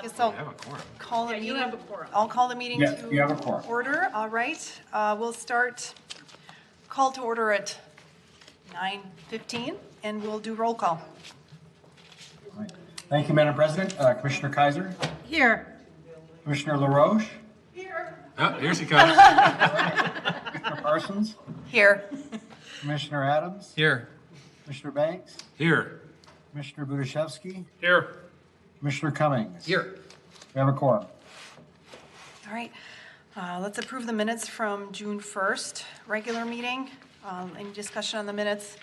Yes, I'll have a quorum. call the Yeah, you meeting. have a quorum. I'll call the meeting Yes, you have a to quorum. order. All right. We'll start call to order at 9:15 and we'll do roll call. Right. Thank you, Madam President. Commissioner Kaiser, Here. Commissioner LaRoche, Oh, here she comes. Commissioner Parsons, Here. Commissioner Adams, Here. Commissioner Banks, Here. Commissioner Budashevsky, Here. Commissioner Cummings. Here. We have a quorum. All right. Let's approve the minutes from June 1st, regular meeting. Any discussion on the minutes?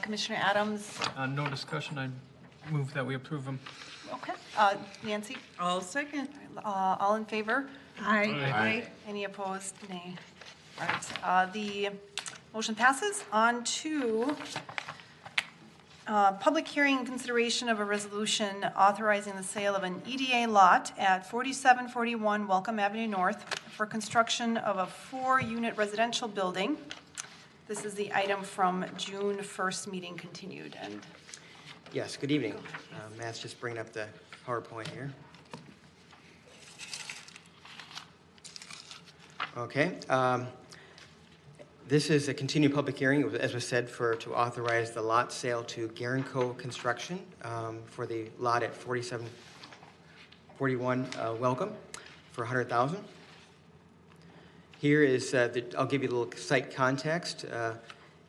Commissioner Adams? No discussion, I move that we approve them. Okay. Nancy? I'll second. All in favor? Aye. Any opposed? Nay. All right, the motion passes. On to public hearing and consideration of a resolution authorizing the sale of an EDA lot at 4741 Welcome Avenue North for construction of a 4-unit residential building. This is the item from June 1st meeting continued. And Yes, good evening. Matt's just bringing up the PowerPoint here. Okay. This is a continued public hearing, as was said, to authorize the lot sale to Garenco Construction for the lot at 4741 Welcome for $100,000. Here is, I'll give you a little site context.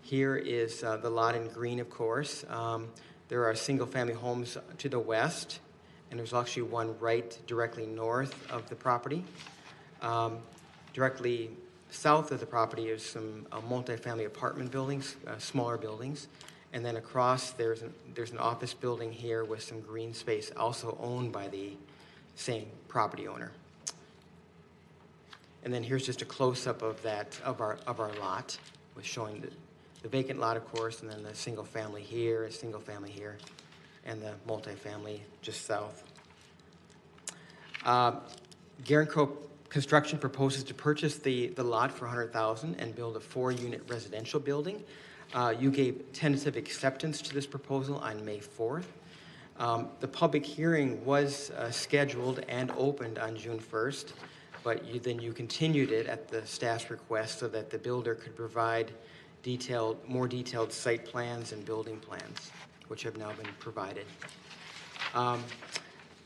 Here is the lot in green, of course. There are single-family homes to the west, and there's actually one right directly north of the property. Directly south of the property is some multifamily apartment buildings, smaller buildings, and then across there's an office building here with some green space, also owned by the same property owner. And then here's just a close-up of our lot, with showing the vacant lot, of course, and then the single family here, and the multifamily just south. Garenco Construction proposes to purchase the lot for $100,000 and build a 4-unit residential building. You gave tentative acceptance to this proposal on May 4th. The public hearing was scheduled and opened on June 1st, but then you continued it at the staff's request so that the builder could provide more detailed site plans and building plans, which have now been provided.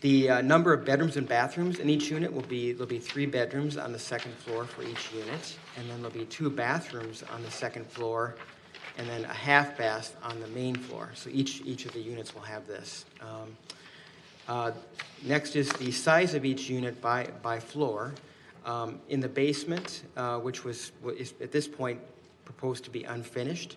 The number of bedrooms and bathrooms in each unit there'll be 3 bedrooms on the second floor for each unit, and then there'll be 2 bathrooms on the second floor, and then a half bath on the main floor. So each of the units will have this. Next is the size of each unit by floor. In the basement, which is at this point proposed to be unfinished,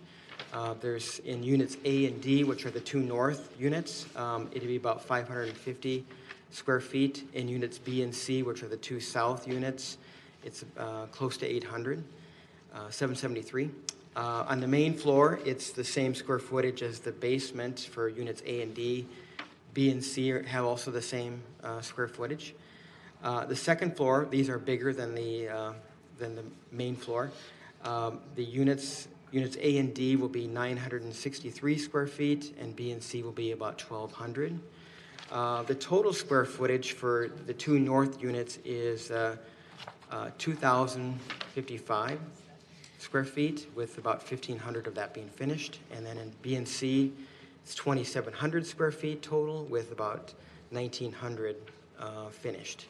there's in units A and D, which are the 2 north units, it'd be about 550 square feet. In units B and C, which are the 2 south units, it's close to 773. On the main floor, it's the same square footage as the basement for units A and D. B and C have also the same square footage. The second floor, these are bigger than the main floor. The units A and D will be 963 square feet, and B and C will be about 1,200. The total square footage for the 2 north units is 2,055 square feet, with about 1,500 of that being finished. And then in B and C, it's 2,700 square feet total, with about 1,900 finished.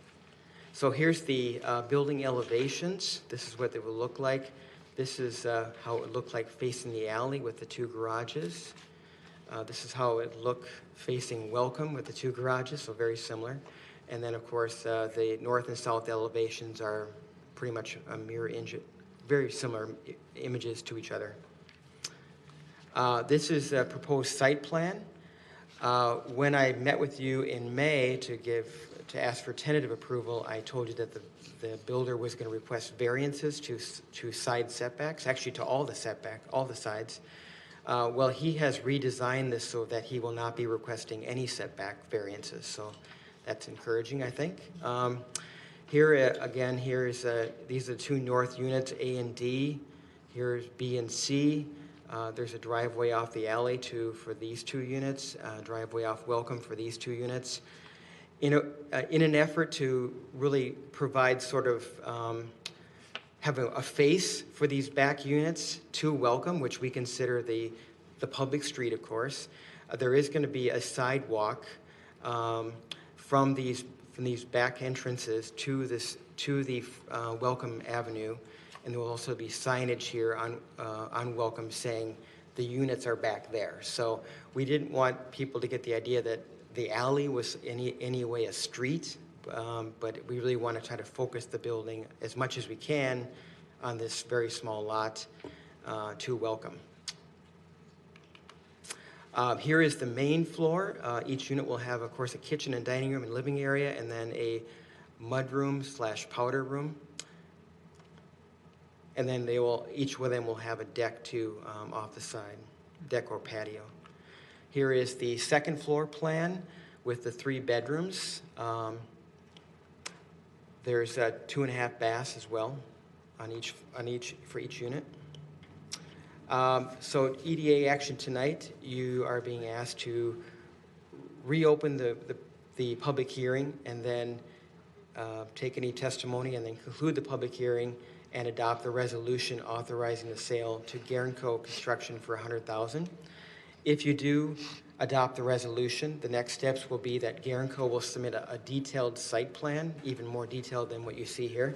So here's the building elevations. This is what they will look like. This is how it would look like facing the alley with the 2 garages. This is how it would look facing Welcome with the 2 garages, so very similar. And then, of course, the north and south elevations are pretty much a mirror image, very similar images to each other. This is a proposed site plan. When I met with you in May to ask for tentative approval, I told you that the builder was going to request variances to side setbacks, actually to all the sides. Well, he has redesigned this so that he will not be requesting any setback variances, so that's encouraging, I think. Here again, these are the 2 north units, A and D. Here's B and C. There's a driveway off the alley for these 2 units, driveway off Welcome for these 2 units. in an effort to really provide sort of have a face for these back units to Welcome, which we consider the public street, of course. There is going to be a sidewalk from these back entrances to the Welcome Avenue, and there will also be signage here on Welcome saying the units are back there. So we didn't want people to get the idea that the alley was any way a street, but we really want to try to focus the building as much as we can on this very small lot to Welcome. Here is the main floor. Each unit will have, of course, a kitchen and dining room and living area, and then a mudroom / powder room. And then each of them will have a deck too off the side, deck or patio. Here is the second floor plan with the 3 bedrooms. There's 2.5 baths as well for each unit. So EDA action tonight, you are being asked to reopen the public hearing and then take any testimony and then conclude the public hearing and adopt the resolution authorizing the sale to Garenco Construction for $100,000. If you do adopt the resolution, the next steps will be that Garenco will submit a detailed site plan, even more detailed than what you see here.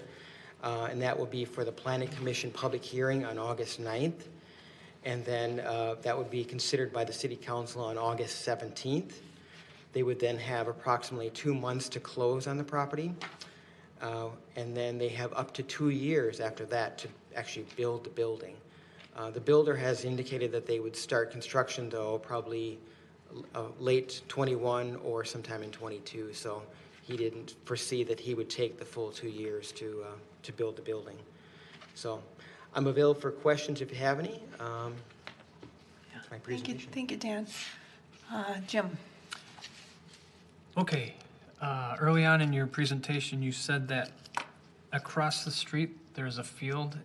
And that will be for the Planning Commission public hearing on August 9th. And then that would be considered by the City Council on August 17th. They would then have approximately 2 months to close on the property. And then they have up to 2 years after that to actually build the building. The builder has indicated that they would start construction, though, probably late 21 or sometime in 22. So he didn't foresee that he would take the full 2 years to build the building. So I'm available for questions if you have any. That's my presentation. Thank you, Dan. Jim? Okay, early on in your presentation, you said that across the street, there's a field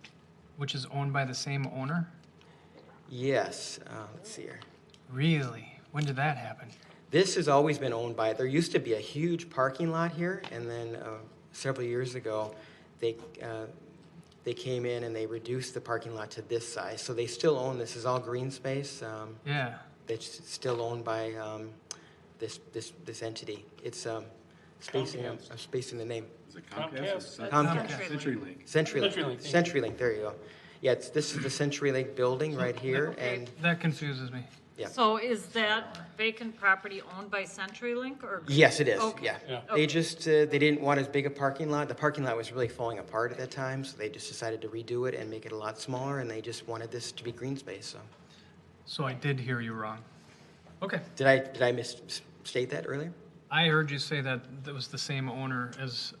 which is owned by the same owner? Yes, let's see here. Really? When did that happen? This has always been owned by, there used to be a huge parking lot here, and then several years ago, they came in and they reduced the parking lot to this size. So they still own, this is all green space. Yeah. It's still owned by this entity. It's spacing the name. Is it Comcast? Comcast. CenturyLink. CenturyLink, there you go. Yeah, this is the CenturyLink building right here, and That confuses me. yeah. So is that vacant property owned by CenturyLink or? Yes, it is, Okay. yeah. Okay. They didn't want as big a parking lot. The parking lot was really falling apart at that time, so they just decided to redo it and make it a lot smaller, and they just wanted this to be green space, so. So I did hear you wrong. Okay. Did I misstate that earlier? I heard you say that it was the same owner as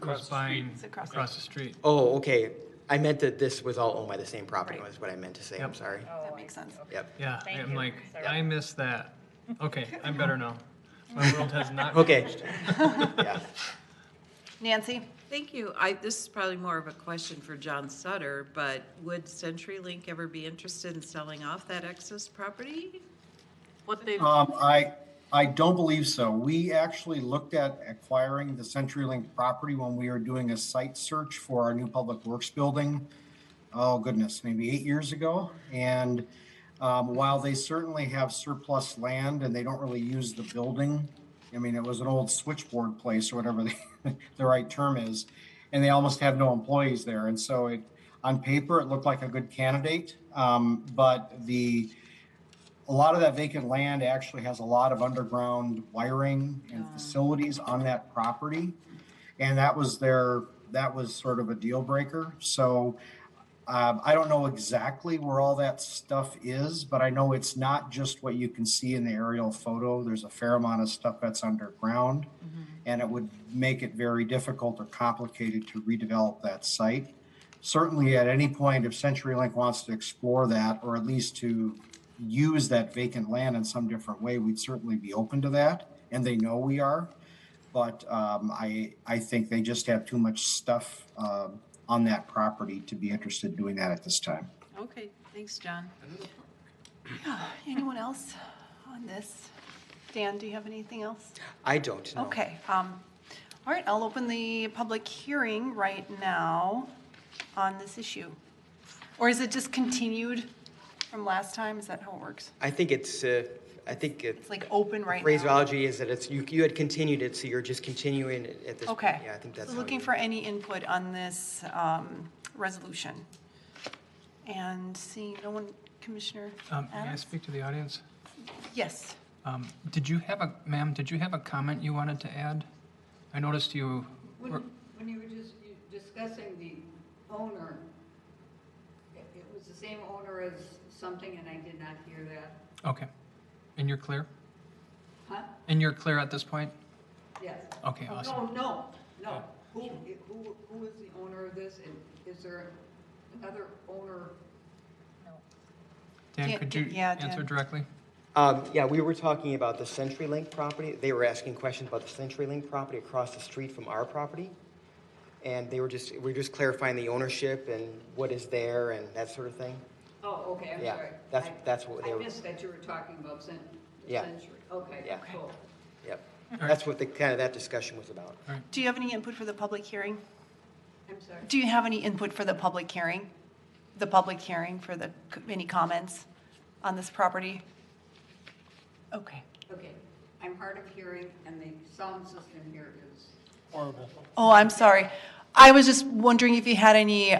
was buying across the street. Oh, okay. I meant that this was all owned by the same property, Right. was what I meant to say, I'm Yep. sorry. That makes sense. Yep. Yeah, Thank I'm you. like, Sorry. I missed that. Okay, I'm better now. My world has not Okay. changed. Yeah. Nancy? Thank you. This is probably more of a question for John Sutter, but would CenturyLink ever be interested in selling off that excess property? What they, I don't believe so. We actually looked at acquiring the CenturyLink property when we were doing a site search for our new public works building. Oh goodness, maybe 8 years ago. And while they certainly have surplus land and they don't really use the building, I mean, it was an old switchboard place or whatever the right term is, and they almost have no employees there. And so on paper, it looked like a good candidate, but a lot of that vacant land actually has a lot of underground wiring and facilities on that property. And that was sort of a deal breaker. So I don't know exactly where all that stuff is, but I know it's not just what you can see in the aerial photo. There's a fair amount of stuff that's underground, and it would make it very difficult or complicated to redevelop that site. Certainly at any point, if CenturyLink wants to explore that, or at least to use that vacant land in some different way, we'd certainly be open to that, and they know we are. But I think they just have too much stuff on that property to be interested in doing that at this time. Okay, thanks, John. Yeah, anyone else on this? Dan, do you have anything else? I don't know. Okay, all right, I'll open the public hearing right now on this issue. Or is it just continued from last time? Is that how it works? I think it's It's like open right now? phraseology is that it's, you had continued it, so you're just continuing it at this point. Okay. Yeah, I think that's So how looking you- for any input on this resolution. And seeing no one, Commissioner May I Adams? speak to the audience? Yes. Did you have a comment you wanted to add? I noticed you, were- When you were just discussing the owner, it was the same owner as something, and I did not hear that. okay. And you're clear? Huh? And you're clear at this point? Yes. Okay, Oh, awesome. No. Who is the owner of this, and is there another owner? Dan, Dan- could you yeah, answer Dan. directly? Yeah, we were talking about the CenturyLink property. They were asking questions about the CenturyLink property across the street from our property. And we were just clarifying the ownership and what is there and that sort of thing. Oh, okay, I'm Yeah, sorry. that's what they I were, missed that you were talking about Yeah. Century. Okay, Yeah. cool. yep. right. That's what that discussion was about. Do you have any input for the public hearing? I'm sorry. Do you have any input for the public hearing? The public hearing for any comments on this property? Okay. Okay, I'm hard of hearing, and the sound system here is Oh, I'm sorry. I was just wondering if you had any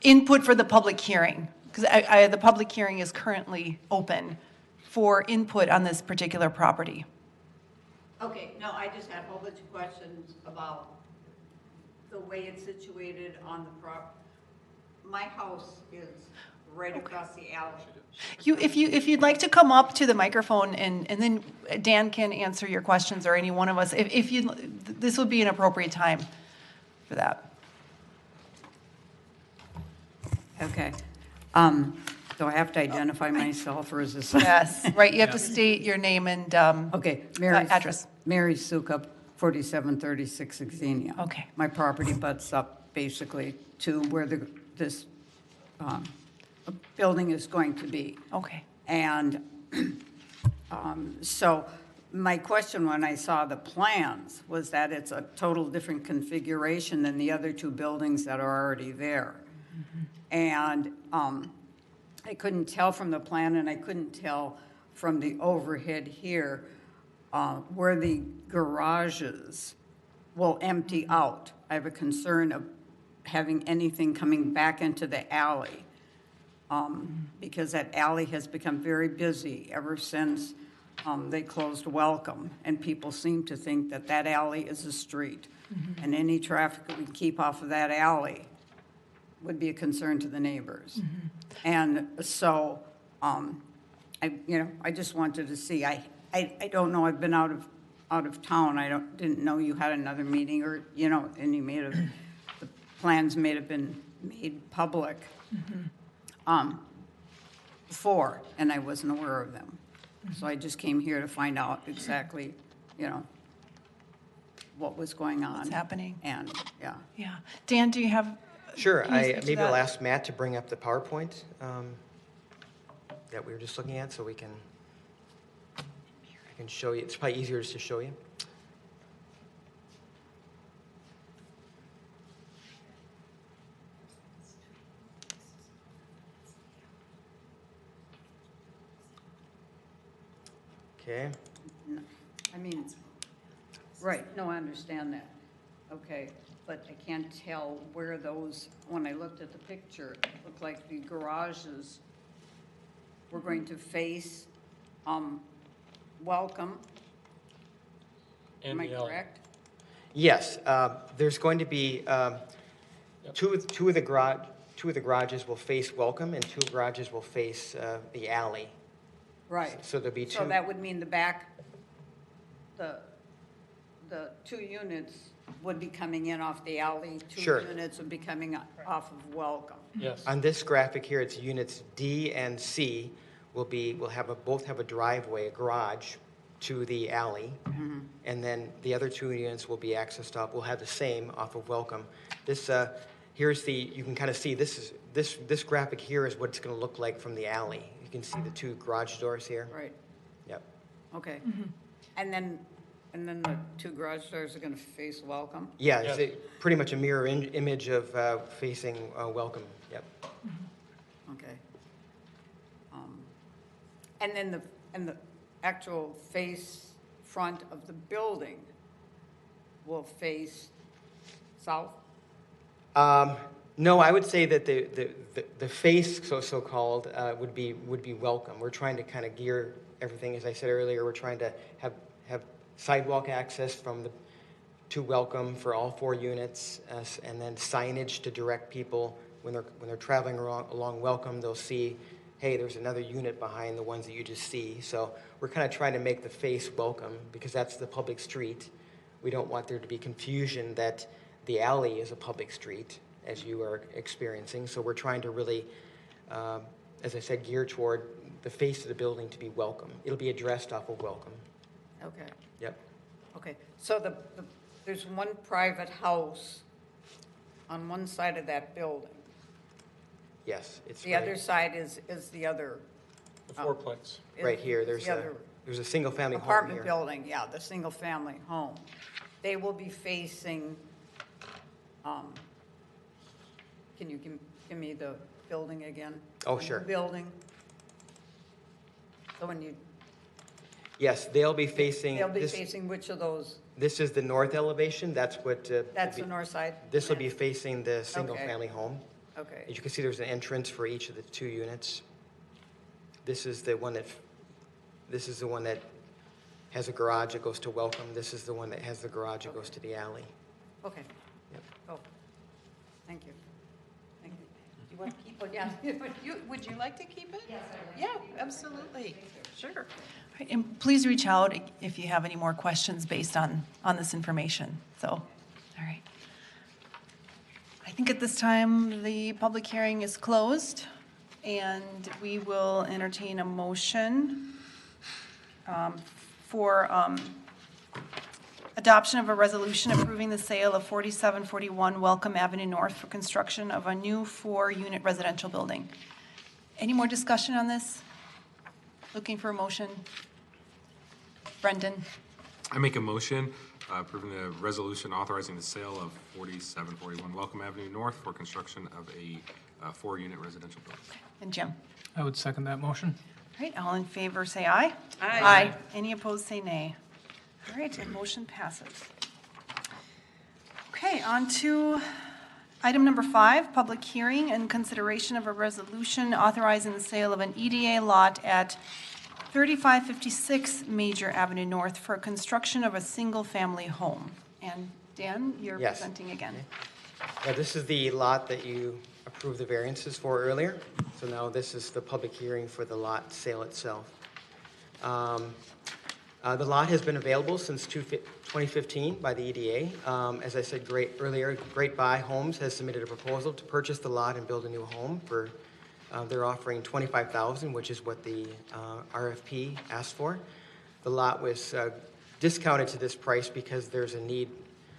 input for the public hearing, because the public hearing is currently open for input on this particular property. Okay, no, I just had a whole bunch of questions about the way it's situated on the my house is right across the alley. If you'd like to come up to the microphone and then Dan can answer your questions, or any one of us, if you, this would be an appropriate time for that. Okay. Do I have to identify myself, or is this? Yes, right, you have to state your name and, Okay, Mary. Address. Mary Sukup, 4736 Xenia. Okay. My property butts up basically to where this building is going to be. okay. And so my question when I saw the plans was that it's a total different configuration than the other two buildings that are already there. And I couldn't tell from the plan, and I couldn't tell from the overhead here where the garages will empty out. I have a concern of having anything coming back into the alley, because that alley has become very busy ever since they closed Welcome, and people seem to think that that alley is a street, and any traffic that we keep off of that alley would be a concern to the neighbors. And so, I just wanted to see. I don't know. I've been out of town. Didn't know you had another meeting, or and you the plans may have been made public before, and I wasn't aware of them. So I just came here to find out exactly, what was going on. What's happening. And yeah. Yeah. Dan, do you have? Sure, Can you speak to maybe I'll that? ask Matt to bring up the PowerPoint that we were just looking at, so I can show you. It's probably easier just to show you. Okay. I mean, right, no, I understand that. Okay, but I can't tell where those, when I looked at the picture, it looked like the garages were going to face, Welcome. Am I correct? Yes, there's going to be two of the garages will face Welcome, and two garages will face the alley. Right. So there'll be two. So that would mean the back, the two units would be coming in off the alley. Sure. Two units would be coming off of Welcome. Yes. On this graphic here, it's units D and C will both have a driveway, a garage to the alley. And then the other two units will be accessed off, will have the same off of Welcome. This, you can kind of see, this graphic here is what it's going to look like from the alley. You can see the two garage doors here. Right. Yep. Okay. And then the two garage doors are gonna face Welcome? Yeah, it's pretty much a mirror image of facing Welcome, yep. Okay. And then the actual front of the building will face south? No, I would say that the face, so-called, would be Welcome. We're trying to kind of gear everything, as I said earlier, we're trying to have sidewalk access to Welcome for all 4 units, and then signage to direct people when they're traveling along Welcome, they'll see, hey, there's another unit behind the ones that you just see. So we're kind of trying to make the face Welcome because that's the public street. We don't want there to be confusion that the alley is a public street, as you are experiencing. So we're trying to really, as I said, gear toward the face of the building to be Welcome. It'll be addressed off of Welcome. Okay. Yep. Okay, so there's one private house on one side of that building. Yes, it's The other side is the other. The fourplex. right here. is the other There's a single-family home apartment here. building, yeah, the single-family home. They will be facing, can you give me the building again? Oh, The sure. building. So when you, Yes, they'll be facing. they'll be this, facing which of those? This is the north elevation. That's what. That's the north side? This will be facing the single-family home. Okay, As you can see, there's an entrance for each of the 2 units. This is the one that has a garage that goes to Welcome. This is the one that has the garage that goes to the alley. okay. Yep. Oh, thank you. Thank you. Do you want to keep it? Yeah. Would you like to keep it? Yes, I would. Yeah, absolutely. Sure. All right, and please reach out if you have any more questions based on this information. So, all right. I think at this time, the public hearing is closed, and we will entertain a motion for adoption of a resolution approving the sale of 4741 Welcome Avenue North for construction of a new 4-unit residential building. Any more discussion on this? Looking for a motion? Brendan? I make a motion approving the resolution authorizing the sale of 4741 Welcome Avenue North for construction of a 4-unit residential building. And Jim? I would second that motion. All right, all in favor, say aye. Aye. Any opposed, say nay. All right, and motion passes. Okay, on to item number 5, public hearing and consideration of a resolution authorizing the sale of an EDA lot at 3556 Major Avenue North for construction of a single-family home. And Dan, you're Yes. presenting again. Yeah, this is the lot that you approved the variances for earlier. So now this is the public hearing for the lot sale itself. The lot has been available since 2015 by the EDA. As I said earlier, Great Buy Homes has submitted a proposal to purchase the lot and build a new home for, they're offering $25,000, which is what the RFP asked for. The lot was discounted to this price because there's a need,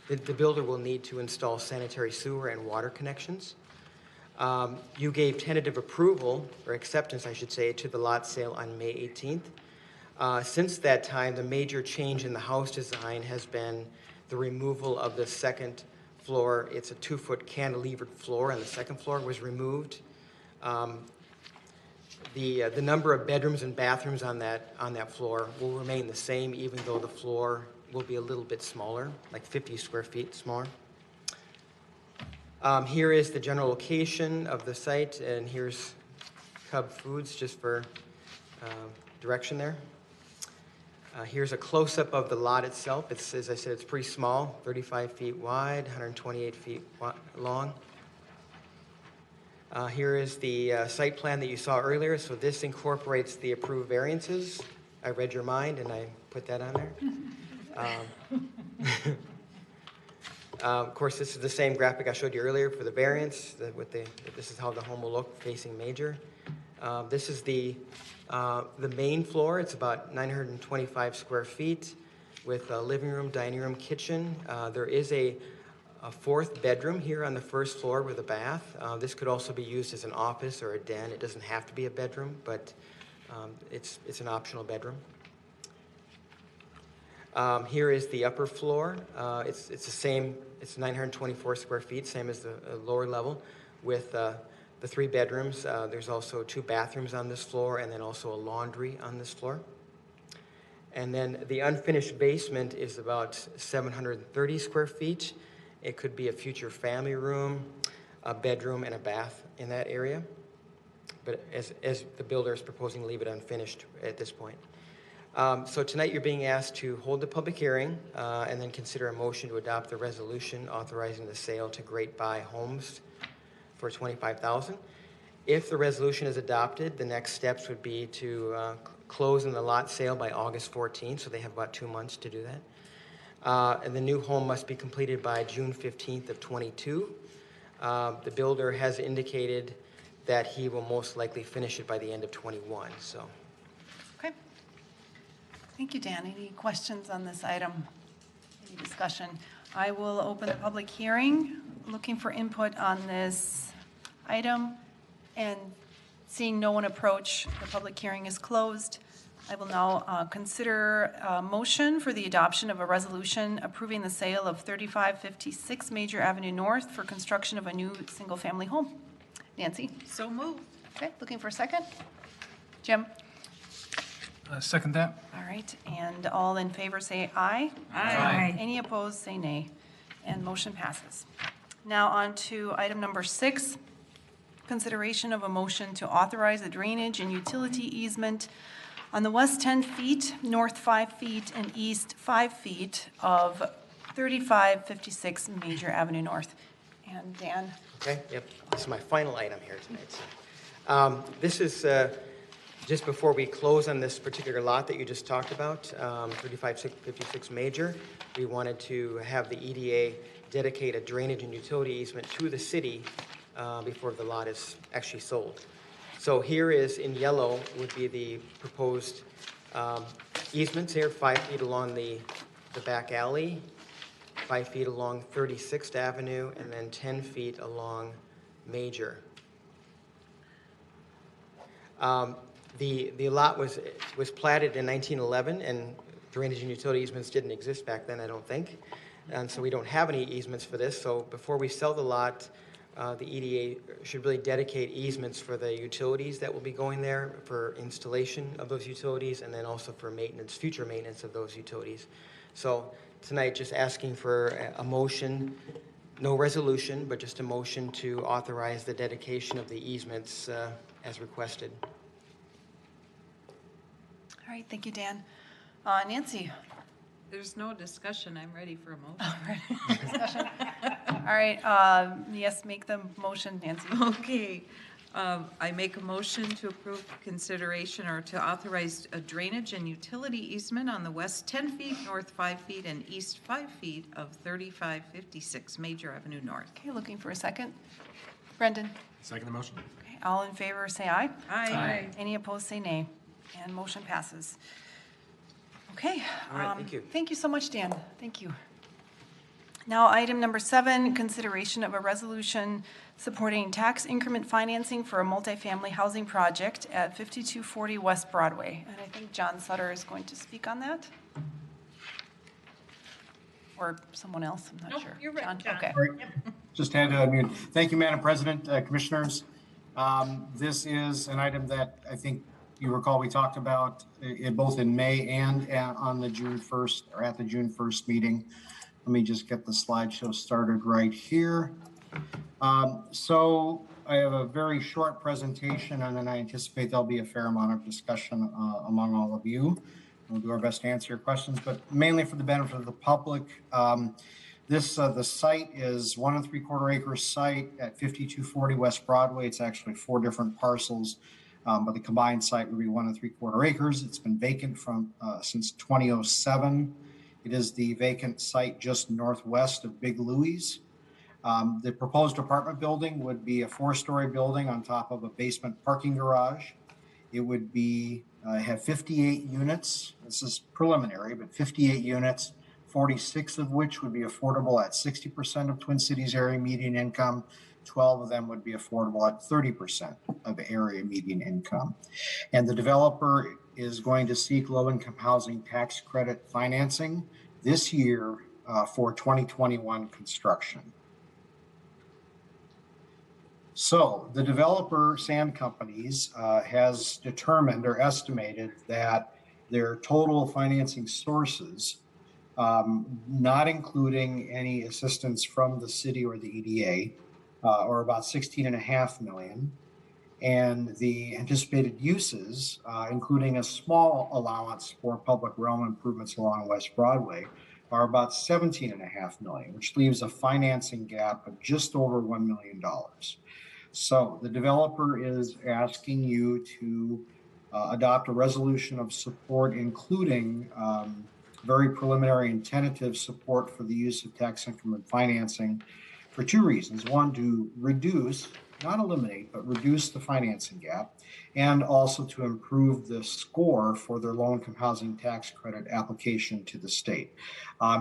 the builder will need to install sanitary sewer and water connections. You gave tentative approval, or acceptance, I should say, to the lot sale on May 18th. Since that time, the major change in the house design has been the removal of the second floor. It's a 2-foot cantilevered floor, and the second floor was removed. The number of bedrooms and bathrooms on that floor will remain the same, even though the floor will be a little bit smaller, like 50 square feet smaller. Here is the general location of the site, and here's Cub Foods, just for direction there. Here's a close-up of the lot itself. It's, as I said, it's pretty small, 35 feet wide, 128 feet long. Here is the site plan that you saw earlier. So this incorporates the approved variances. I read your mind, and I put that on there. Of course, this is the same graphic I showed you earlier for the variance. This is how the home will look facing Major. This is the main floor. It's about 925 square feet with a living room, dining room, kitchen. There is a 4th bedroom here on the 1st floor with a bath. This could also be used as an office or a den. It doesn't have to be a bedroom, but it's an optional bedroom. Here is the upper floor. It's the same, it's 924 square feet, same as the lower level, with the 3 bedrooms. There's also 2 bathrooms on this floor, and then also a laundry on this floor. And then the unfinished basement is about 730 square feet. It could be a future family room, a bedroom, and a bath in that area. But as the builder is proposing to leave it unfinished at this point. So tonight you're being asked to hold the public hearing and then consider a motion to adopt the resolution authorizing the sale to Great Buy Homes for $25,000. If the resolution is adopted, the next steps would be to close in the lot sale by August 14th, so they have about 2 months to do that. And the new home must be completed by June 15th of 22. The builder has indicated that he will most likely finish it by the end of 21, so. Okay. Thank you, Dan. Any questions on this item? Any discussion? I will open the public hearing, looking for input on this item, and seeing no one approach, the public hearing is closed. I will now consider a motion for the adoption of a resolution approving the sale of 3556 Major Avenue North for construction of a new single-family home. Nancy? So moved. Okay, looking for a second? Jim? Second that. All right, and all in favor say aye. Aye. Any opposed, say nay. And motion passes. Now on to item number 6, consideration of a motion to authorize a drainage and utility easement on the west 10 feet, north 5 feet, and east 5 feet of 3556 Major Avenue North. And Dan? Okay, yep, this is my final item here tonight. This is just before we close on this particular lot that you just talked about, 3556 Major. We wanted to have the EDA dedicate a drainage and utility easement to the city before the lot is actually sold. So here is, in yellow, would be the proposed easements here, 5 feet along the back alley, 5 feet along 36th Avenue, and then 10 feet along Major. The lot was platted in 1911, and drainage and utility easements didn't exist back then, I don't think. And so we don't have any easements for this. So before we sell the lot, the EDA should really dedicate easements for the utilities that will be going there, for installation of those utilities, and then also for maintenance, future maintenance of those utilities. So tonight, just asking for a motion, no resolution, but just a motion to authorize the dedication of the easements as requested. All right, thank you, Dan. Nancy? There's no discussion. I'm ready for a motion. All right, discussion. All right, yes, make the motion, Nancy. Okay. I make a motion to approve consideration or to authorize a drainage and utility easement on the west 10 feet, north 5 feet, and east 5 feet of 3556 Major Avenue North. Okay, looking for a second. Brendan? Second the motion? Okay, all in favor, say aye. Aye. Any opposed, say nay. And motion passes. Okay. All right, thank you. Thank you so much, Dan. Thank you. Now, item number 7, consideration of a resolution supporting tax increment financing for a multifamily housing project at 5240 West Broadway. And I think John Sutter is going to speak on that. Or someone else, I'm not Nope, sure. you're right, John. Okay. Great. Just had to unmute. Thank you, Madam President, Commissioners. This is an item that I think you recall we talked about both in May and on the June 1st, or at the June 1st meeting. Let me just get the slideshow started right here. So I have a very short presentation, and then I anticipate there'll be a fair amount of discussion among all of you. We'll do our best to answer your questions, but mainly for the benefit of the public. The site is 1 3/4 acre site at 5240 West Broadway. It's actually 4 different parcels. But the combined site would be 1 3/4 acres. It's been vacant since 2007. It is the vacant site just northwest of Big Louie's. The proposed apartment building would be a 4-story building on top of a basement parking garage. It would be have 58 units. This is preliminary, but 58 units, 46 of which would be affordable at 60% of Twin Cities area median income. 12 of them would be affordable at 30% of area median income. And the developer is going to seek low-income housing tax credit financing this year for 2021 construction. So the developer, Sand Companies, has determined or estimated that their total financing sources, not including any assistance from the city or the EDA, are about $16.5 million. And the anticipated uses, including a small allowance for public realm improvements along West Broadway, are about $17.5 million, which leaves a financing gap of just over $1 million. So the developer is asking you to adopt a resolution of support, including very preliminary and tentative support for the use of tax increment financing for two reasons. One, to reduce, not eliminate, but reduce the financing gap, and also to improve the score for their low-income housing tax credit application to the state.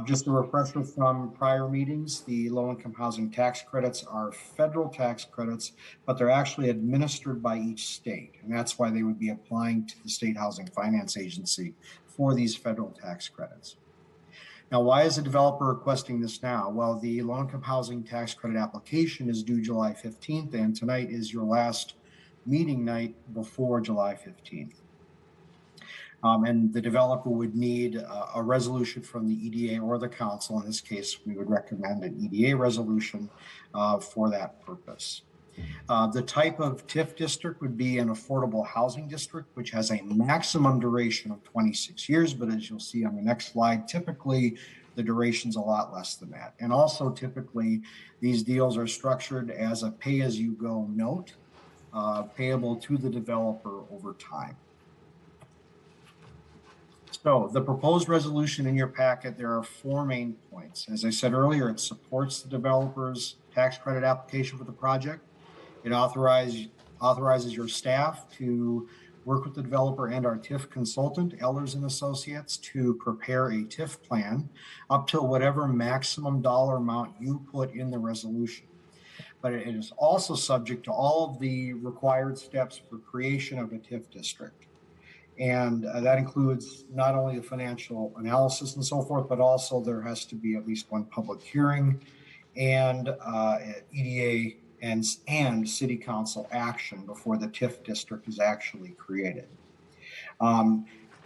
Just a refresher from prior meetings, the low-income housing tax credits are federal tax credits, but they're actually administered by each state, and that's why they would be applying to the State Housing Finance Agency for these federal tax credits. Now, why is the developer requesting this now? Well, the low-income housing tax credit application is due July 15th, and tonight is your last meeting night before July 15th. And the developer would need a resolution from the EDA or the council. In this case, we would recommend an EDA resolution for that purpose. The type of TIF district would be an affordable housing district, which has a maximum duration of 26 years. But as you'll see on the next slide, typically the duration's a lot less than that. And also typically these deals are structured as a pay-as-you-go note payable to the developer over time. So the proposed resolution in your packet, there are four main points. As I said earlier, it supports the developer's tax credit application for the project. It authorizes your staff to work with the developer and our TIF consultant, Ehlers and Associates, to prepare a TIF plan up to whatever maximum dollar amount you put in the resolution. But it is also subject to all of the required steps for creation of a TIF district. And that includes not only the financial analysis and so forth, but also there has to be at least one public hearing and EDA and city council action before the TIF district is actually created. The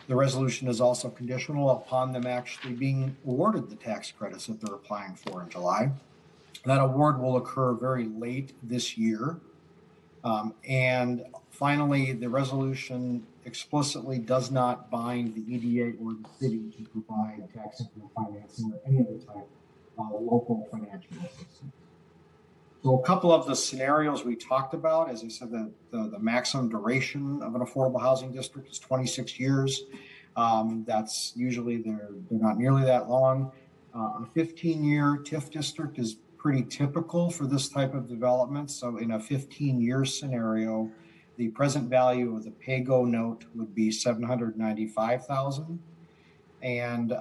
resolution is also conditional upon them actually being awarded the tax credits that they're applying for in July. That award will occur very late this year. And finally, the resolution explicitly does not bind the EDA or the city to provide tax increment financing or any other type of local financial assistance. So a couple of the scenarios we talked about, as I said, the maximum duration of an affordable housing district is 26 years. That's usually, they're not nearly that long. A 15-year TIF district is pretty typical for this type of development. So in a 15-year scenario, the present value of the pay-go note would be $795,000, and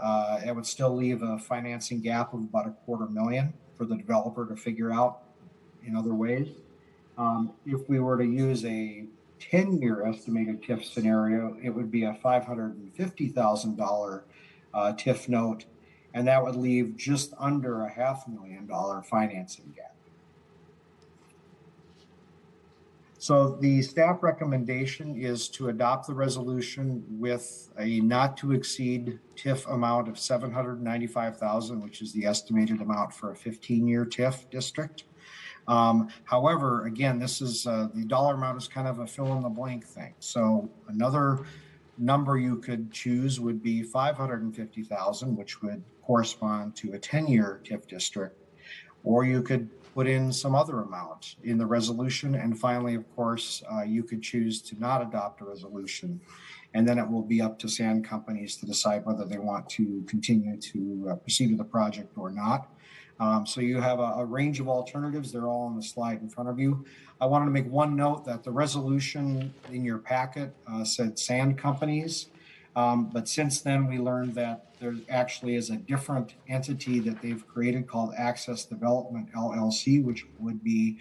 it would still leave a financing gap of about $250,000 for the developer to figure out in other ways. If we were to use a 10-year estimated TIF scenario, it would be a $550,000 TIF note, and that would leave just under a $500,000 financing gap. So the staff recommendation is to adopt the resolution with a not to exceed TIF amount of $795,000, which is the estimated amount for a 15-year TIF district. However, again, this is the dollar amount is kind of a fill in the blank thing. So another number you could choose would be $550,000, which would correspond to a 10-year TIF district, or you could put in some other amount in the resolution. And finally, of course, you could choose to not adopt a resolution, and then it will be up to Sand Companies to decide whether they want to continue to proceed with the project or not. So you have a range of alternatives. They're all on the slide in front of you. I wanted to make one note that the resolution in your packet said Sand Companies. But since then, we learned that there actually is a different entity that they've created called Access Development LLC, which would be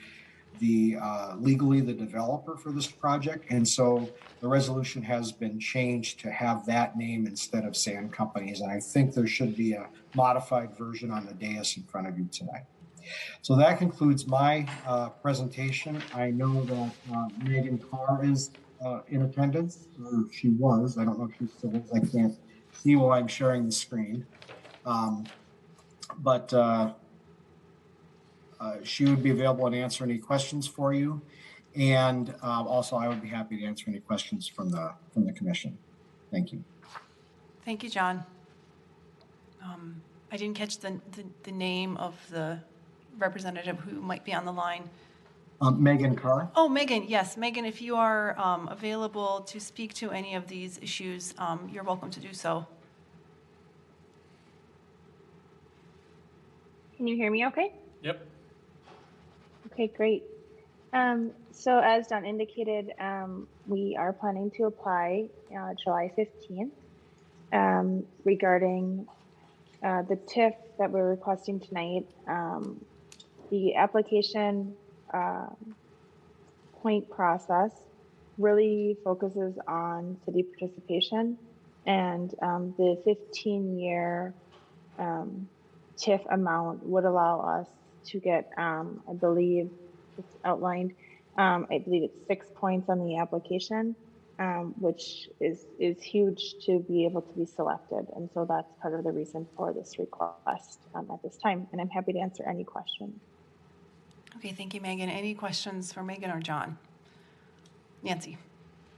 legally the developer for this project. And so the resolution has been changed to have that name instead of Sand Companies. And I think there should be a modified version on the dais in front of you today. So that concludes my presentation. I know that Megan Carr is in attendance, or she was. I don't know if she still is. I can't see while I'm sharing the screen. But she would be available and answer any questions for you. And also, I would be happy to answer any questions from the commission. Thank you. Thank you, John. I didn't catch the name of the representative who might be on the line. Megan Carr. Oh, Megan, yes. Megan, if you are available to speak to any of these issues, you're welcome to do so. Can you hear me okay? Yep. Okay, great. So as Don indicated, we are planning to apply July 15th regarding the TIF that we're requesting tonight. The application point process really focuses on city participation, and the 15-year TIF amount would allow us to get, I believe it's outlined, I believe it's 6 points on the application, which is huge to be able to be selected. And so that's part of the reason for this request at this time. And I'm happy to answer any questions. Okay, thank you, Megan. Any questions for Megan or John? Nancy.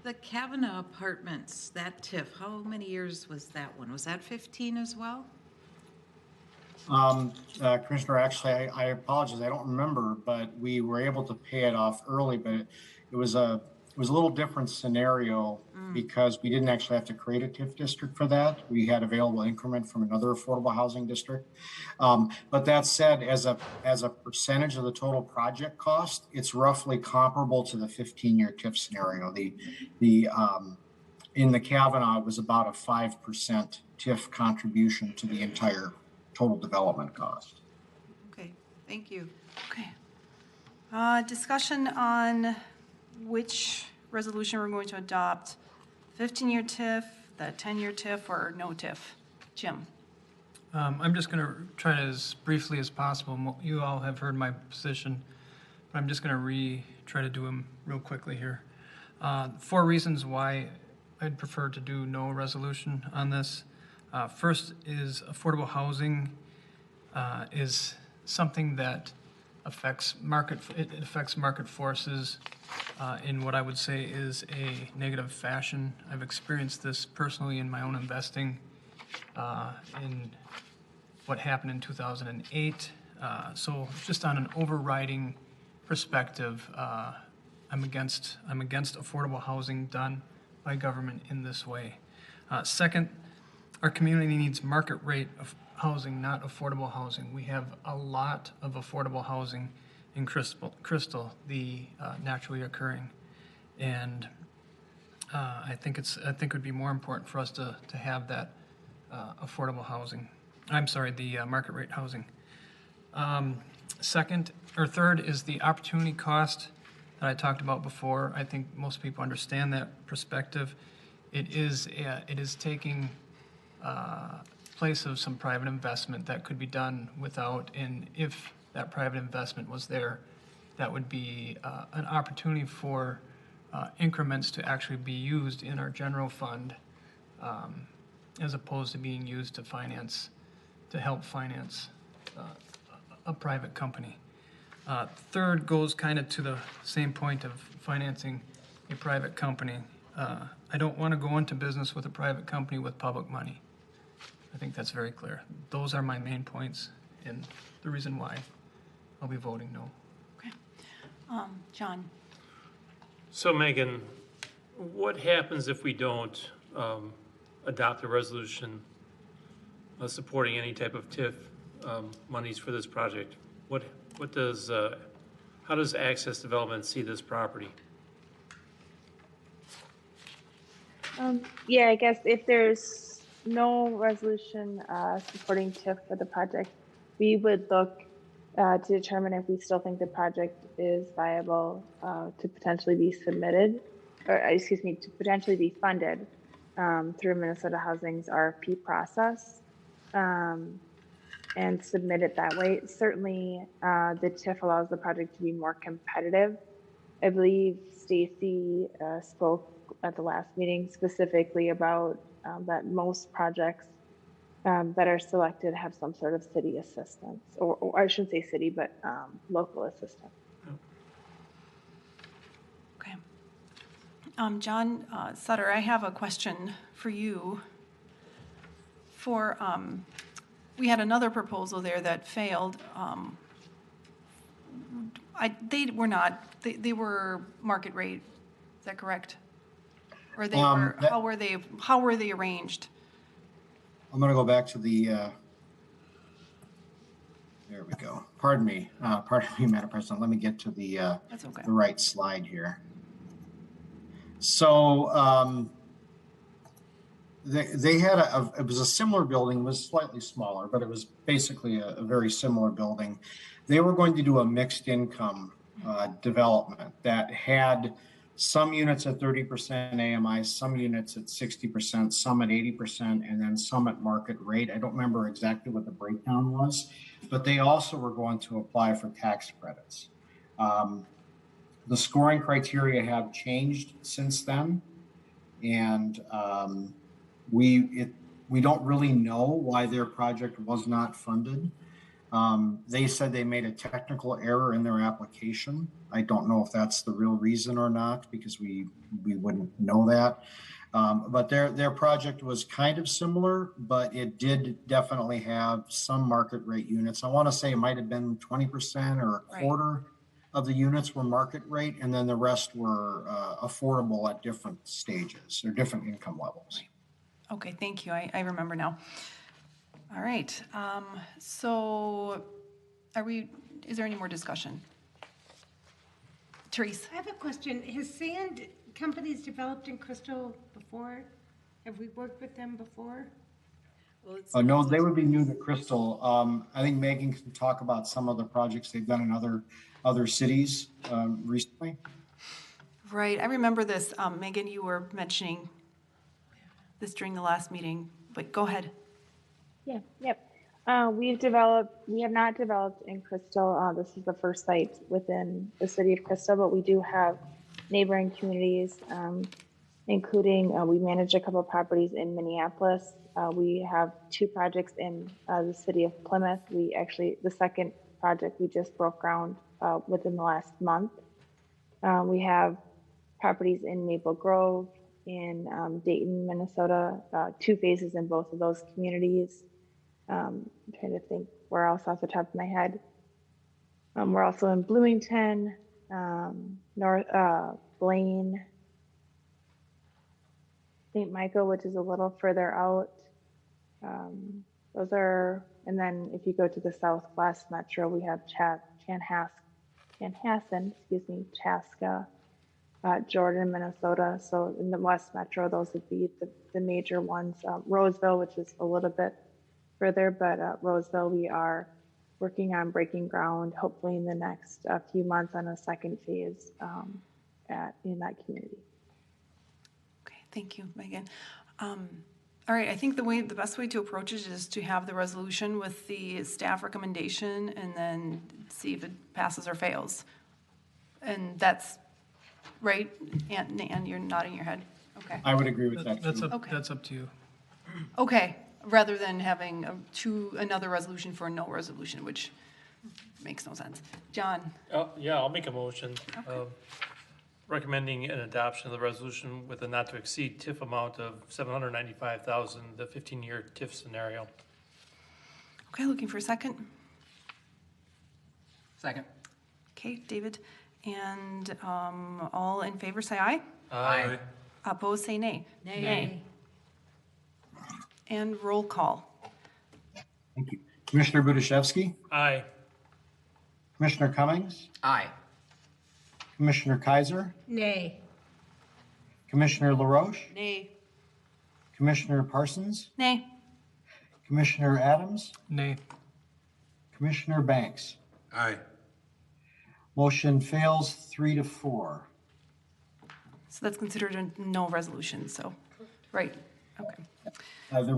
The Kavanaugh Apartments, that TIF, how many years was that one? Was that 15 as well? Commissioner, actually, I apologize. I don't remember, but we were able to pay it off early, but it was a little different scenario because we didn't actually have to create a TIF district for that. We had available increment from another affordable housing district. But that said, as a percentage of the total project cost, it's roughly comparable to the 15-year TIF scenario. In the Kavanaugh, it was about a 5% TIF contribution to the entire total development cost. Okay, thank you. Okay. Discussion on which resolution we're going to adopt. 15-year TIF, the 10-year TIF, or no TIF? Jim. I'm just going to try to, as briefly as possible. You all have heard my position, but I'm just going to try to do them real quickly here. 4 reasons why I'd prefer to do no resolution on this. First is affordable housing is something that affects market forces in what I would say is a negative fashion. I've experienced this personally in my own investing in what happened in 2008. So just on an overriding perspective, I'm against affordable housing done by government in this way. Second, our community needs market rate of housing, not affordable housing. We have a lot of affordable housing in Crystal, the naturally occurring, and I think it would be more important for us to have that affordable housing. I'm sorry, the market rate housing. Third is the opportunity cost that I talked about before. I think most people understand that perspective. It is taking place of some private investment that could be done without, and if that private investment was there, that would be an opportunity for increments to actually be used in our general fund as opposed to being used to help finance a private company. Third goes kind of to the same point of financing a private company. I don't want to go into business with a private company with public money. I think that's very clear. Those are my main points and the reason why I'll be voting no. Okay. John. So Megan, what happens if we don't adopt a resolution supporting any type of TIF monies for this project? How does Access Development see this property? Yeah, I guess if there's no resolution supporting TIF for the project, we would look to determine if we still think the project is viable to potentially be submitted, or excuse me, to potentially be funded through Minnesota Housing's RFP process and submit it that way. Certainly, the TIF allows the project to be more competitive. I believe Stacy spoke at the last meeting specifically about that most projects that are selected have some sort of city assistance, or I shouldn't say city, but local assistance. Okay. John Sutter, I have a question for you. We had another proposal there that failed. They were market rate, is that correct? Or how were they arranged? I'm going to go back to the, there we go. Pardon me, Madam President. Let me get to the That's okay. the right slide here. So they had it was a similar building. It was slightly smaller, but it was basically a very similar building. They were going to do a mixed income development that had some units at 30% AMI, some units at 60%, some at 80%, and then some at market rate. I don't remember exactly what the breakdown was, but they also were going to apply for tax credits. The scoring criteria have changed since then, and we don't really know why their project was not funded. They said they made a technical error in their application. I don't know if that's the real reason or not, because we wouldn't know that. But their project was kind of similar, but it did definitely have some market rate units. I want to say it might have been 20% or a quarter of the units were market rate, and then the rest were affordable at different stages or different income levels. Okay, thank you. I remember now. All right. So is there any more discussion? Therese? I have a question. Has sand companies developed in Crystal before? Have we worked with them before? Well, no, they would be new to Crystal. I think Megan can talk about some of the projects they've done in other cities recently. Right. I remember this. Megan, you were mentioning this during the last meeting, but go ahead. Yeah, yep. We have not developed in Crystal. This is the first site within the city of Crystal, but we do have neighboring communities, including we manage a couple of properties in Minneapolis. We have 2 projects in the city of Plymouth. The second project we just broke ground within the last month. We have properties in Maple Grove, in Dayton, Minnesota, 2 phases in both of those communities. I'm trying to think where else off the top of my head. We're also in Bloomington, Blaine, St. Michael, which is a little further out. And then if you go to the Southwest Metro, we have Chanhassen, Chaska, Jordan, Minnesota. So in the West Metro, those would be the major ones. Roseville, which is a little bit further, but Roseville, we are working on breaking ground, hopefully in the next few months, on a second phase in that community. Okay, thank you, Megan. All right, I think the best way to approach it is to have the resolution with the staff recommendation and then see if it passes or fails. And that's right, and you're nodding your head. Okay. I would agree with that too. That's up to you. Okay, rather than having another resolution for a no resolution, which makes no sense. John? Yeah, I'll make a motion. Recommending an adoption of the resolution with a not to exceed TIF amount of $795,000, the 15-year TIF scenario. Okay, looking for a second. Second. Okay, David. And all in favor say aye. Aye. Opposed say nay. Nay. And roll call. Thank you. Commissioner Budiszewski? Aye. Commissioner Cummings? Aye. Commissioner Kaiser? Nay. Commissioner LaRoche? Nay. Commissioner Parsons, Nay. Commissioner Adams, Nay. Commissioner Banks. Aye. Motion fails 3-4. So that's considered a no resolution, so, right, okay. The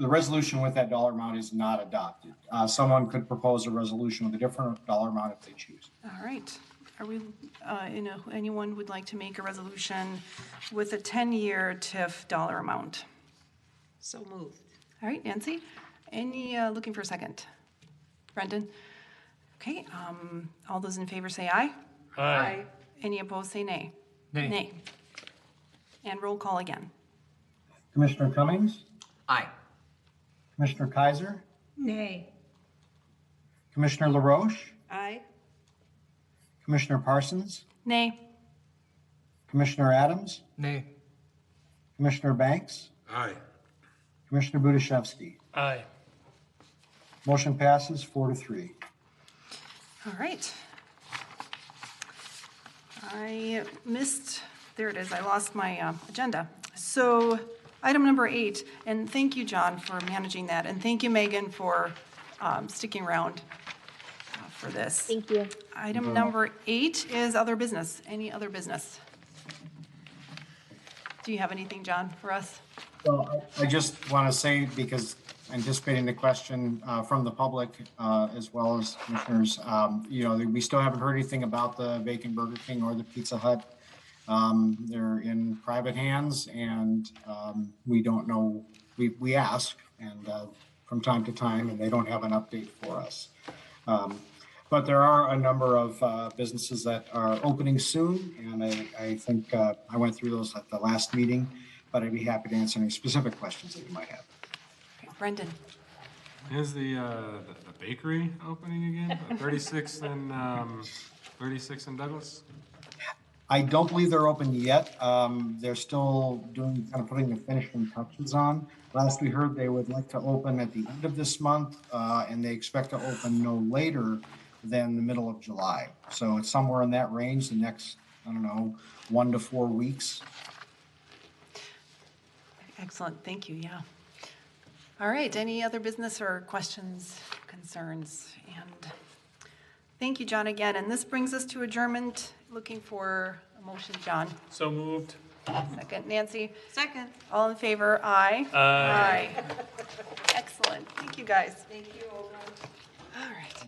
resolution with that dollar amount is not adopted. Someone could propose a resolution with a different dollar amount if they choose. All right. Are we, anyone would like to make a resolution with a 10-year TIF dollar amount? So moved. All right, Nancy? Any, looking for a second? Brendan? Okay, all those in favor say aye. Aye. Any opposed say nay. Nay. Nay. And roll call again. Commissioner Cummings, Aye. Commissioner Kaiser, Nay. Commissioner LaRoche, Aye. Commissioner Parsons, Nay. Commissioner Adams, Nay. Commissioner Banks, Aye. Commissioner Budashevsky. Aye. Motion passes 4-3. All right. I missed, there it is, I lost my agenda. So item number 8, and thank you, John, for managing that, and thank you, Megan, for sticking around for this. Thank you. Item number 8 is other business. Any other business? Do you have anything, John, for us? Well, I just want to say, because anticipating the question from the public as well as commissioners, we still haven't heard anything about the vacant Burger King or the Pizza Hut. They're in private hands, and we don't know. We ask, and from time to time, and they don't have an update for us. But there are a number of businesses that are opening soon, and I think I went through those at the last meeting, but I'd be happy to answer any specific questions that you might have. Okay, Brendan? Is the bakery opening again? 36th and 36th and Douglas? I don't believe they're open yet. They're still putting the finishing touches on. Last we heard, they would like to open at the end of this month, and they expect to open no later than the middle of July. So it's somewhere in that range, the next, 1 to 4 weeks. Excellent, thank you, yeah. All right, any other business or questions, concerns? And thank you, John, again. And this brings us to adjournment. Looking for a motion, John. So moved. Second, Nancy. Second. All in favor, aye. Aye. Excellent, thank you, guys. Thank you, all right.